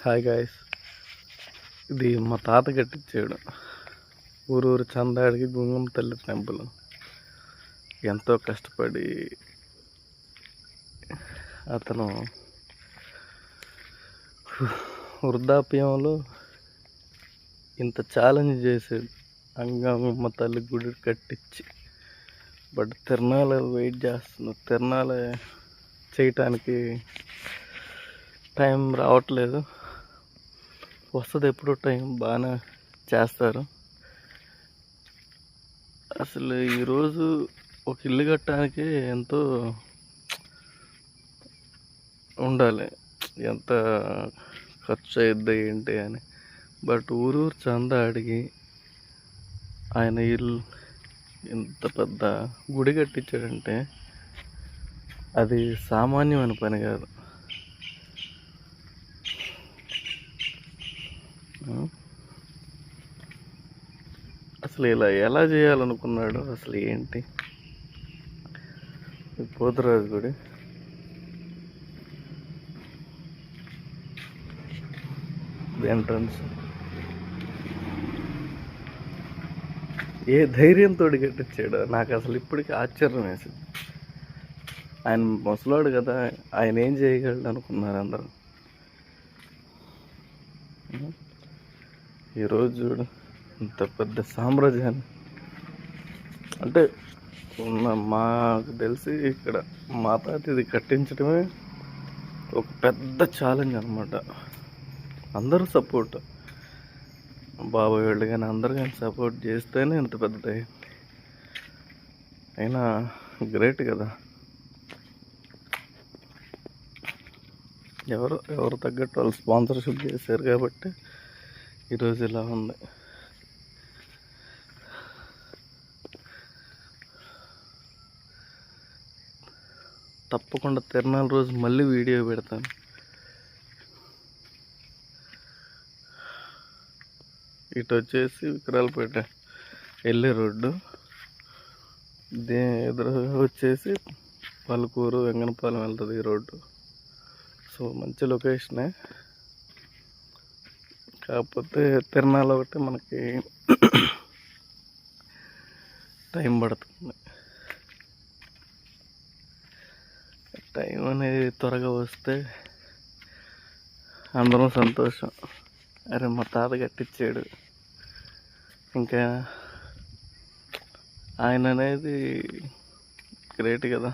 Hi guys, ఇది మా తాత కట్టించాడు. ఊరూరు చందాడికి గుంగమ్మ తల్లి టెంపుల్. ఎంతో కష్టపడి అతను వృద్ధాప్యంలో ఇంత ఛాలెంజ్ చేశాడు అంగమ్మ తల్లి గుడి కట్టించి. బట్ తిరణాలు వెయిట్ చేస్తున్నారు. తిరణాలు చేయటానికి టైం రావట్లేదు. వస్తుంది ఎప్పుడో టైం, బాగానే చేస్తారు. అసలు ఈరోజు ఒక ఇల్లు కట్టడానికి ఎంతో ఉండాలి, ఎంత ఖర్చు అయ్యిద్ది ఏంటి అని. బట్ ఊరూరు చందా అడిగి ఆయన ఇల్లు ఇంత పెద్ద గుడి కట్టించాడంటే అది సామాన్యమైన పని కాదు. అసలు ఇలా ఎలా చేయాలనుకున్నాడు, అసలు ఏంటి? పోతురాజు గుడి ఎంట్రన్స్ ఏ ధైర్యంతో కట్టించాడు నాకు అసలు ఇప్పటికీ ఆశ్చర్యం వేసింది. ఆయన ముసలాడు కదా, ఆయన ఏం చేయగలడు అనుకున్నారు అందరూ. ఈరోజు చూడు ఇంత పెద్ద సామ్రాజ్యాన్ని, అంటే మాకు తెలిసి ఇక్కడ మా తాత ఇది కట్టించడమే ఒక పెద్ద ఛాలెంజ్ అనమాట. అందరూ సపోర్ట్, బాబాయ్ వాళ్ళు కానీ అందరు కానీ సపోర్ట్ చేస్తేనే ఇంత పెద్దది అయినా. గ్రేట్ కదా. ఎవరు తగ్గట్టు వాళ్ళు స్పాన్సర్షిప్ చేశారు కాబట్టి ఈరోజు ఇలా ఉంది. తప్పకుండా తిరణాల రోజు మళ్ళీ వీడియో పెడతాను. ఇటు వచ్చేసి విక్రాలపేట వెళ్ళే రోడ్డు, ఎదురుగా వచ్చేసి పలుకూరు వెంగనపాలెం వెళ్తుంది ఈ రోడ్డు. సో మంచి లొకేషనే. కాకపోతే తిరణాలు ఒకటి మనకి టైం పడుతుంది. టైం అనేది త్వరగా వస్తే అందరం సంతోషం. అరే మా తాత కట్టించాడు, ఇంకా ఆయన అనేది గ్రేట్ కదా.